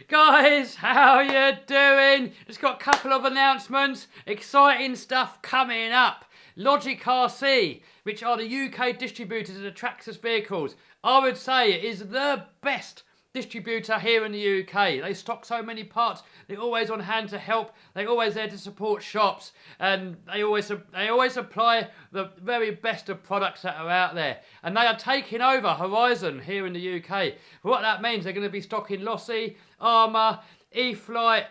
Guys, how you doing? Just got a couple of announcements. Exciting stuff coming up. Logic RC, which are the UK distributors of the Traxxas vehicles, I would say it is the best distributor here in the UK. They stock so many parts. They're always on hand to help. They're always there to support shops, and they always supply the very best of products that are out there. And they are taking over Horizon here in the UK. What that means, they're going to be stocking Lossy, Armour, E-Flight,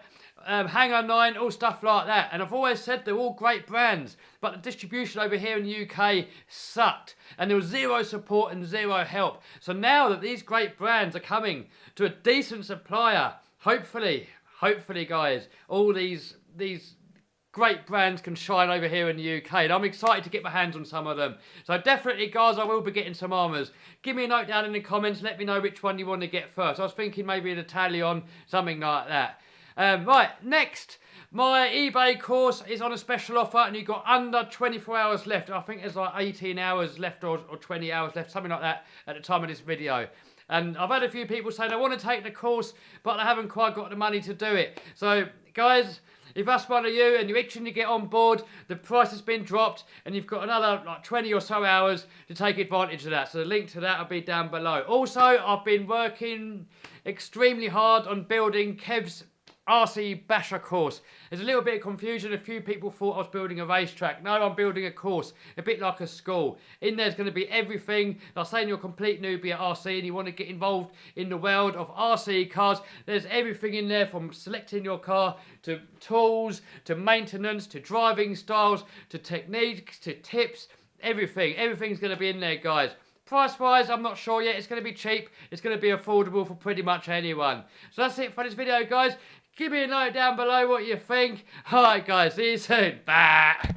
Hangar 9, all stuff like that. And I've always said they're all great brands, but the distribution over here in the UK sucked, and there was zero support and zero help. So now that these great brands are coming to a decent supplier, hopefully guys, all these great brands can shine over here in the UK, and I'm excited to get my hands on some of them. So definitely, guys, I will be getting some Armours. Give me a note down in the comments, let me know which one you want to get first. I was thinking maybe an Italian, something like that. Right, next, my eBay course is on a special offer, and you've got under 24 hours left. I think there's like 18 hours left or 20 hours left, something like that at the time of this video. And I've had a few people say they want to take the course, but they haven't quite got the money to do it. So, guys, if that's one of you and you're itching to get on board, the price has been dropped and you've got another like 20 or so hours to take advantage of that. So the link to that will be down below. Also, I've been working extremely hard on building Kev's RC Basher course. There's a little bit of confusion. A few people thought I was building a racetrack. No, I'm building a course, a bit like a school. In there's going to be everything. Like saying you're a complete newbie at RC and you want to get involved in the world of RC cars, there's everything in there, from selecting your car to tools, to maintenance, to driving styles, to techniques, to tips, everything. Everything's going to be in there, guys. Price-wise, I'm not sure yet. It's going to be cheap. It's going to be affordable for pretty much anyone. So that's it for this video, guys. Give me a note down below what you think. Alright, guys. See you soon. Bye.